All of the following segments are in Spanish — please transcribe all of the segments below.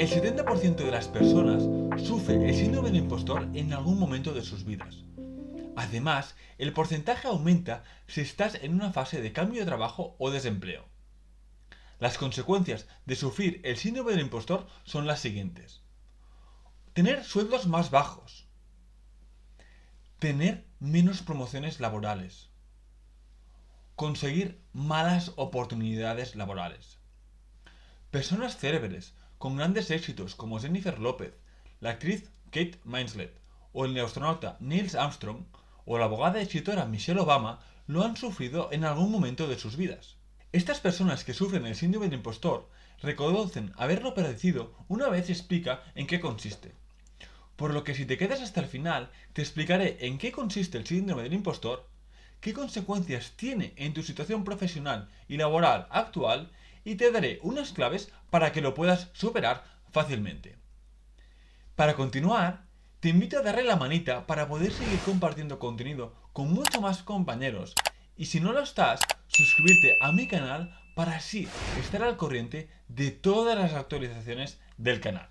El 70% de las personas sufre el síndrome del impostor en algún momento de sus vidas. Además, el porcentaje aumenta si estás en una fase de cambio de trabajo o desempleo. Las consecuencias de sufrir el síndrome del impostor son las siguientes. Tener sueldos más bajos. Tener menos promociones laborales. Conseguir malas oportunidades laborales. Personas célebres con grandes éxitos como Jennifer López, la actriz Kate Winslet o el astronauta Neil Armstrong o la abogada y escritora Michelle Obama lo han sufrido en algún momento de sus vidas. Estas personas que sufren el síndrome del impostor reconocen haberlo padecido una vez explica en qué consiste. Por lo que si te quedas hasta el final, te explicaré en qué consiste el síndrome del impostor, qué consecuencias tiene en tu situación profesional y laboral actual y te daré unas claves para que lo puedas superar fácilmente. Para continuar, te invito a darle la manita para poder seguir compartiendo contenido con muchos más compañeros y si no lo estás, suscribirte a mi canal para así estar al corriente de todas las actualizaciones del canal.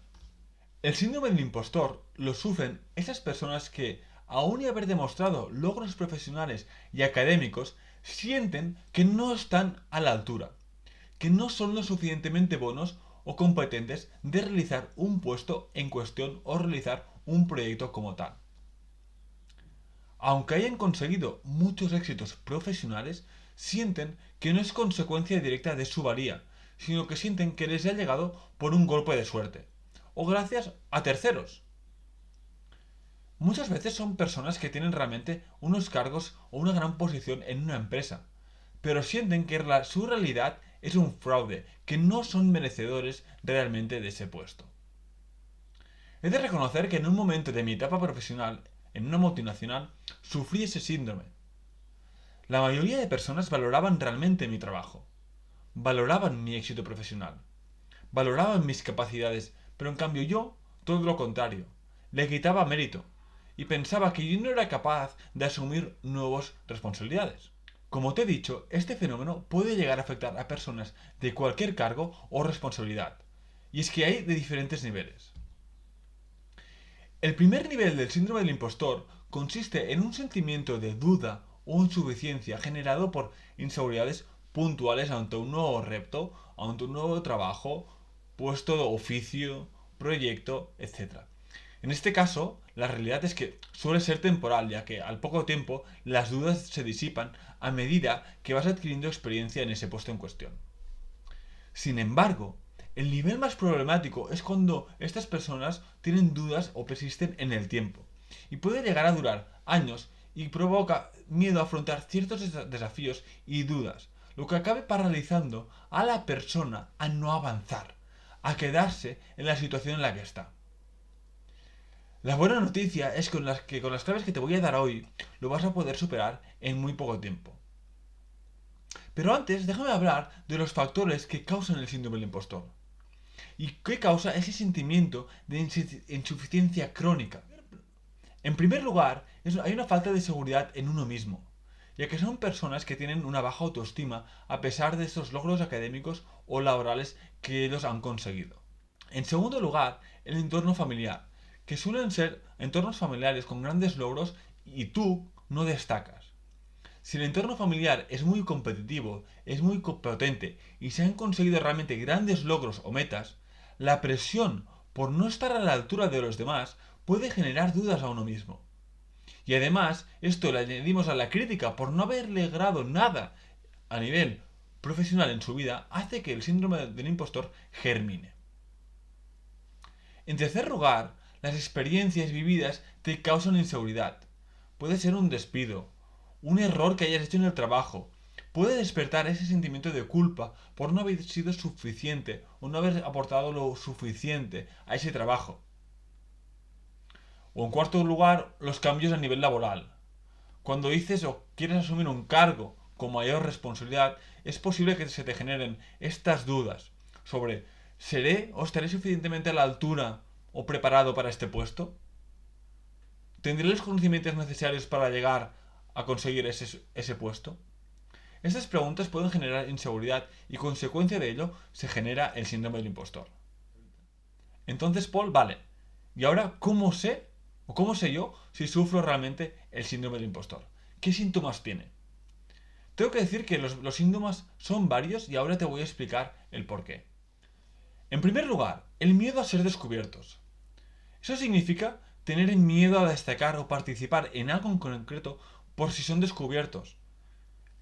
El síndrome del impostor lo sufren esas personas que, aun y haber demostrado logros profesionales y académicos, sienten que no están a la altura, que no son lo suficientemente buenos o competentes de realizar un puesto en cuestión o realizar un proyecto como tal. Aunque hayan conseguido muchos éxitos profesionales, sienten que no es consecuencia directa de su valía, sino que sienten que les ha llegado por un golpe de suerte, o gracias a terceros. Muchas veces son personas que tienen realmente unos cargos o una gran posición en una empresa, pero sienten que su realidad es un fraude, que no son merecedores realmente de ese puesto. He de reconocer que en un momento de mi etapa profesional, en una multinacional, sufrí ese síndrome. La mayoría de personas valoraban realmente mi trabajo, valoraban mi éxito profesional, valoraban mis capacidades, pero en cambio yo, todo lo contrario, le quitaba mérito y pensaba que yo no era capaz de asumir nuevas responsabilidades. Como te he dicho, este fenómeno puede llegar a afectar a personas de cualquier cargo o responsabilidad, y es que hay de diferentes niveles. El primer nivel del síndrome del impostor consiste en un sentimiento de duda o insuficiencia generado por inseguridades puntuales ante un nuevo reto, ante un nuevo trabajo, puesto de oficio, proyecto, etc. En este caso, la realidad es que suele ser temporal, ya que al poco tiempo las dudas se disipan a medida que vas adquiriendo experiencia en ese puesto en cuestión. Sin embargo, el nivel más problemático es cuando estas personas tienen dudas o persisten en el tiempo, y puede llegar a durar años y provoca miedo a afrontar ciertos desafíos y dudas, lo que acabe paralizando a la persona a no avanzar, a quedarse en la situación en la que está. La buena noticia es que con las claves que te voy a dar hoy lo vas a poder superar en muy poco tiempo. Pero antes, déjame hablar de los factores que causan el síndrome del impostor. ¿Y qué causa ese sentimiento de insuficiencia crónica? En primer lugar, hay una falta de seguridad en uno mismo, ya que son personas que tienen una baja autoestima a pesar de esos logros académicos o laborales que ellos han conseguido. En segundo lugar, el entorno familiar, que suelen ser entornos familiares con grandes logros y tú no destacas. Si el entorno familiar es muy competitivo, es muy potente y se han conseguido realmente grandes logros o metas, la presión por no estar a la altura de los demás puede generar dudas a uno mismo. Y además, esto le añadimos a la crítica por no haber logrado nada a nivel profesional en su vida, hace que el síndrome del impostor germine. En tercer lugar, las experiencias vividas te causan inseguridad. Puede ser un despido, un error que hayas hecho en el trabajo. Puede despertar ese sentimiento de culpa por no haber sido suficiente o no haber aportado lo suficiente a ese trabajo. O en cuarto lugar, los cambios a nivel laboral. Cuando dices o quieres asumir un cargo con mayor responsabilidad, es posible que se te generen estas dudas sobre ¿seré o estaré suficientemente a la altura o preparado para este puesto? ¿Tendré los conocimientos necesarios para llegar a conseguir ese puesto? Estas preguntas pueden generar inseguridad y consecuencia de ello se genera el síndrome del impostor. Entonces, Paul, vale. ¿Y ahora cómo sé, o cómo sé yo, si sufro realmente el síndrome del impostor? ¿Qué síntomas tiene? Tengo que decir que los síntomas son varios y ahora te voy a explicar el porqué. En primer lugar, el miedo a ser descubiertos. Eso significa tener miedo a destacar o participar en algo en concreto por si son descubiertos.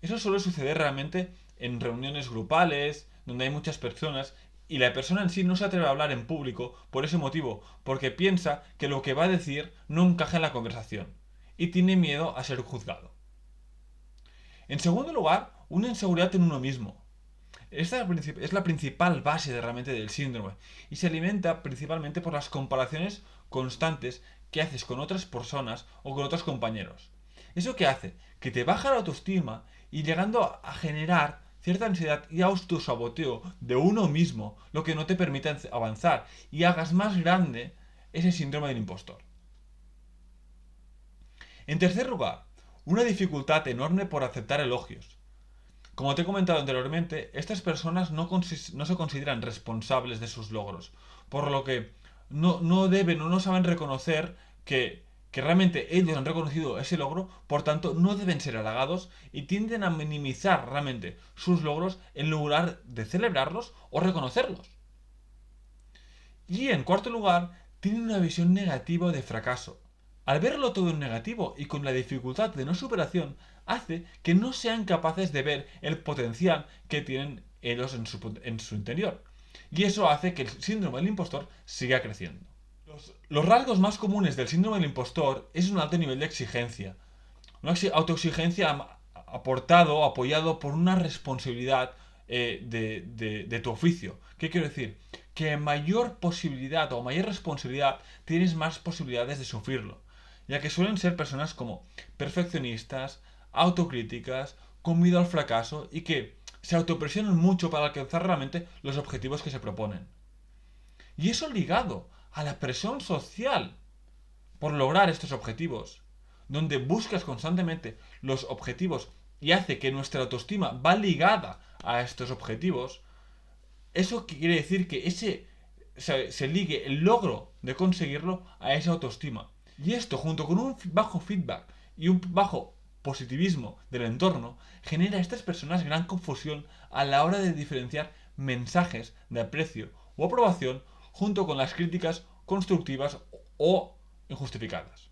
Eso suele suceder realmente en reuniones grupales, donde hay muchas personas, y la persona en sí no se atreve a hablar en público por ese motivo, porque piensa que lo que va a decir no encaja en la conversación, y tiene miedo a ser juzgado. En segundo lugar, una inseguridad en uno mismo. Esta es la principal base realmente del síndrome y se alimenta principalmente por las comparaciones constantes que haces con otras personas o con otros compañeros. ¿Eso qué hace? Que te baja la autoestima y llegando a generar cierta ansiedad y autosaboteo de uno mismo, lo que no te permite avanzar y hagas más grande ese síndrome del impostor. En tercer lugar, una dificultad enorme por aceptar elogios. Como te he comentado anteriormente, estas personas no se consideran responsables de sus logros, por lo que no deben o no saben reconocer que realmente ellos han reconocido ese logro, por tanto no deben ser halagados y tienden a minimizar realmente sus logros en lugar de celebrarlos o reconocerlos. Y en cuarto lugar, tienen una visión negativa de fracaso. Al verlo todo en negativo y con la dificultad de no superación, hace que no sean capaces de ver el potencial que tienen ellos en su interior. Y eso hace que el síndrome del impostor siga creciendo. Los rasgos más comunes del síndrome del impostor es un alto nivel de exigencia. Una autoexigencia aportado o apoyado por una responsabilidad de tu oficio. ¿Qué quiero decir? Que mayor posibilidad o mayor responsabilidad tienes más posibilidades de sufrirlo, ya que suelen ser personas como perfeccionistas, autocríticas, con miedo al fracaso y que se autopresionan mucho para alcanzar realmente los objetivos que se proponen. Y eso ligado a la presión social por lograr estos objetivos, donde buscas constantemente los objetivos y hace que nuestra autoestima va ligada a estos objetivos, eso quiere decir que se ligue el logro de conseguirlo a esa autoestima. Y esto, junto con un bajo feedback y un bajo positivismo del entorno, genera a estas personas gran confusión a la hora de diferenciar mensajes de aprecio o aprobación junto con las críticas constructivas o injustificadas.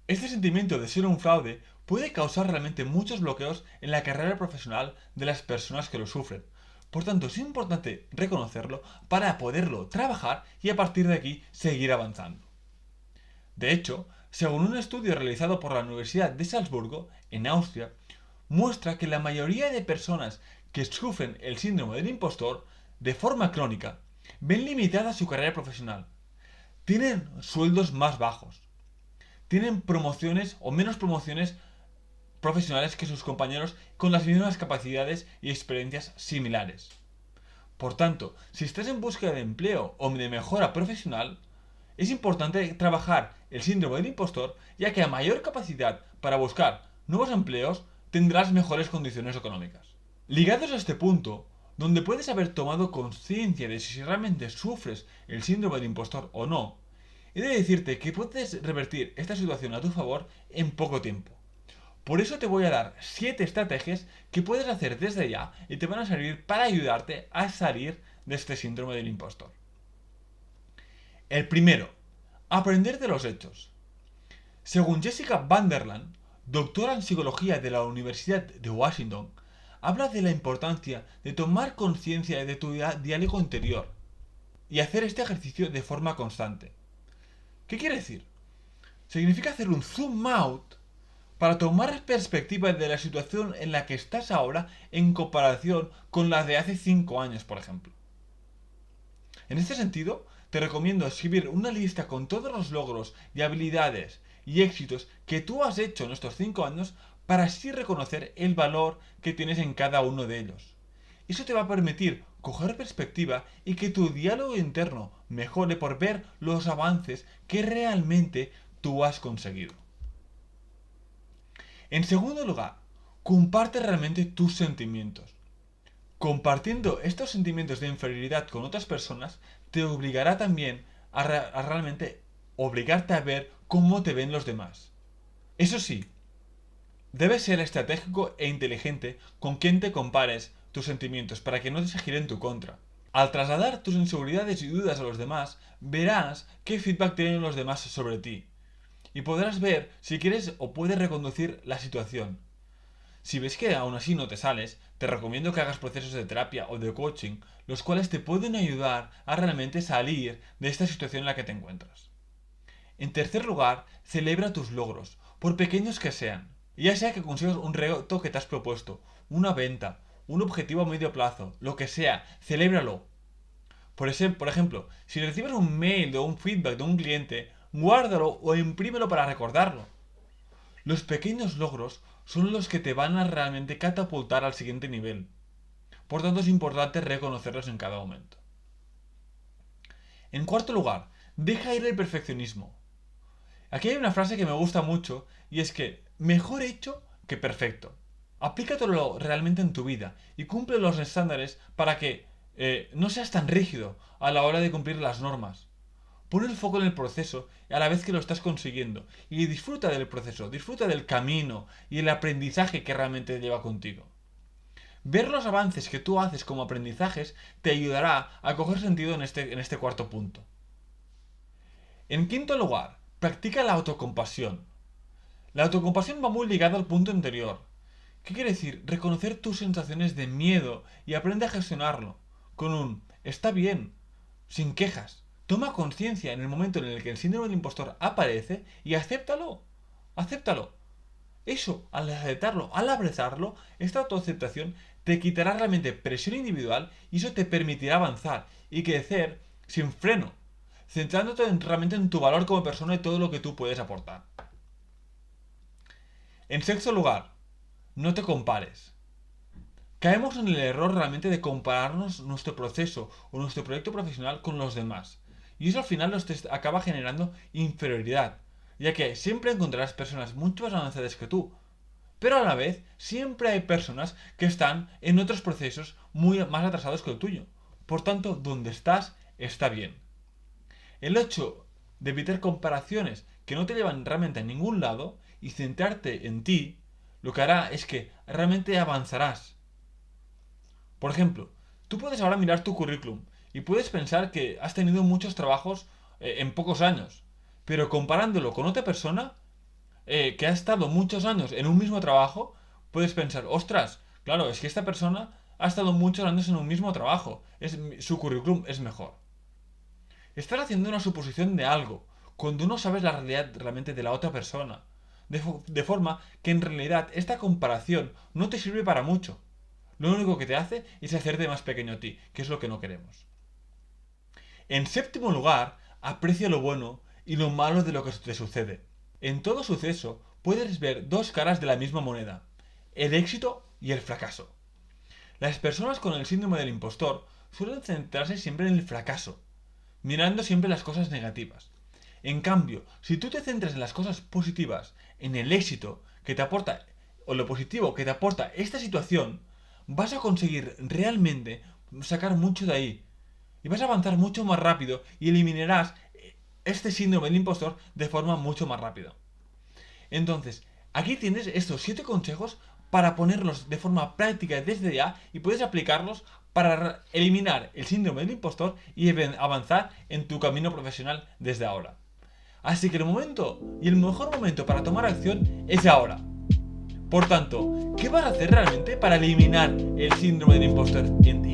Este sentimiento de ser un fraude puede causar realmente muchos bloqueos en la carrera profesional de las personas que lo sufren. Por tanto, es importante reconocerlo para poderlo trabajar y a partir de aquí seguir avanzando. De hecho, según un estudio realizado por la Universidad de Salzburgo, en Austria, muestra que la mayoría de personas que sufren el síndrome del impostor de forma crónica ven limitada su carrera profesional. Tienen sueldos más bajos, tienen promociones o menos promociones profesionales que sus compañeros con las mismas capacidades y experiencias similares. Por tanto, si estás en búsqueda de empleo o de mejora profesional, es importante trabajar el síndrome del impostor, ya que a mayor capacidad para buscar nuevos empleos tendrás mejores condiciones económicas. Ligados a este punto, donde puedes haber tomado conciencia de si realmente sufres el síndrome del impostor o no, he de decirte que puedes revertir esta situación a tu favor en poco tiempo. Por eso te voy a dar 7 estrategias que puedes hacer desde ya y te van a servir para ayudarte a salir de este síndrome del impostor. El primero, aprender de los hechos. Según Jessica Vanderland, doctora en psicología de la Universidad de Washington, habla de la importancia de tomar conciencia de tu diálogo interior y hacer este ejercicio de forma constante. ¿Qué quiere decir? Significa hacer un zoom out para tomar perspectiva de la situación en la que estás ahora en comparación con la de hace 5 años, por ejemplo. En este sentido, te recomiendo escribir una lista con todos los logros y habilidades y éxitos que tú has hecho en estos 5 años para así reconocer el valor que tienes en cada uno de ellos. Eso te va a permitir coger perspectiva y que tu diálogo interno mejore por ver los avances que realmente tú has conseguido. En segundo lugar, comparte realmente tus sentimientos. Compartiendo estos sentimientos de inferioridad con otras personas te obligará también a realmente obligarte a ver cómo te ven los demás. Eso sí, debes ser estratégico e inteligente con quien te compares tus sentimientos para que no te se gire en tu contra. Al trasladar tus inseguridades y dudas a los demás, verás qué feedback tienen los demás sobre ti. Y podrás ver si quieres o puedes reconducir la situación. Si ves que aún así no te sales, te recomiendo que hagas procesos de terapia o de coaching, los cuales te pueden ayudar a realmente salir de esta situación en la que te encuentras. En tercer lugar, celebra tus logros, por pequeños que sean. Ya sea que consigas un reto que te has propuesto, una venta, un objetivo a medio plazo, lo que sea, celébralo. Por ejemplo, si recibes un mail o un feedback de un cliente, guárdalo o imprímelo para recordarlo. Los pequeños logros son los que te van a realmente catapultar al siguiente nivel. Por tanto, es importante reconocerlos en cada momento. En cuarto lugar, deja ir el perfeccionismo. Aquí hay una frase que me gusta mucho y es que mejor hecho que perfecto. Aplícatelo realmente en tu vida y cumple los estándares para que no seas tan rígido a la hora de cumplir las normas. Pon el foco en el proceso a la vez que lo estás consiguiendo y disfruta del proceso, disfruta del camino y el aprendizaje que realmente lleva contigo. Ver los avances que tú haces como aprendizajes te ayudará a coger sentido en este cuarto punto. En quinto lugar, practica la autocompasión. La autocompasión va muy ligada al punto anterior. ¿Qué quiere decir? Reconocer tus sensaciones de miedo y aprende a gestionarlo. Con un está bien, sin quejas. Toma conciencia en el momento en el que el síndrome del impostor aparece y acéptalo. Acéptalo. Eso, al aceptarlo, al abrazarlo, esta autoaceptación te quitará realmente presión individual y eso te permitirá avanzar y crecer sin freno, centrándote realmente en tu valor como persona y todo lo que tú puedes aportar. En sexto lugar, no te compares. Caemos en el error realmente de compararnos nuestro proceso o nuestro proyecto profesional con los demás. Y eso al final nos acaba generando inferioridad, ya que siempre encontrarás personas mucho más avanzadas que tú. Pero a la vez, siempre hay personas que están en otros procesos muy más atrasados que el tuyo. Por tanto, donde estás, está bien. El hecho de evitar comparaciones que no te llevan realmente a ningún lado y centrarte en ti, lo que hará es que realmente avanzarás. Por ejemplo, tú puedes ahora mirar tu currículum y puedes pensar que has tenido muchos trabajos en pocos años, pero comparándolo con otra persona que ha estado muchos años en un mismo trabajo, puedes pensar, ostras, claro, es que esta persona ha estado muchos años en un mismo trabajo, su currículum es mejor. Estás haciendo una suposición de algo, cuando no sabes la realidad realmente de la otra persona. De forma que en realidad esta comparación no te sirve para mucho. Lo único que te hace es hacerte más pequeño a ti, que es lo que no queremos. En séptimo lugar, aprecia lo bueno y lo malo de lo que te sucede. En todo suceso puedes ver dos caras de la misma moneda, el éxito y el fracaso. Las personas con el síndrome del impostor suelen centrarse siempre en el fracaso, mirando siempre las cosas negativas. En cambio, si tú te centras en las cosas positivas, en el éxito que te aporta, o lo positivo que te aporta esta situación, vas a conseguir realmente sacar mucho de ahí. Y vas a avanzar mucho más rápido y eliminarás este síndrome del impostor de forma mucho más rápida. Entonces, aquí tienes estos 7 consejos para ponerlos de forma práctica desde ya y puedes aplicarlos para eliminar el síndrome del impostor y avanzar en tu camino profesional desde ahora. Así que el momento y el mejor momento para tomar acción es ahora. Por tanto, ¿qué vas a hacer realmente para eliminar el síndrome del impostor en ti?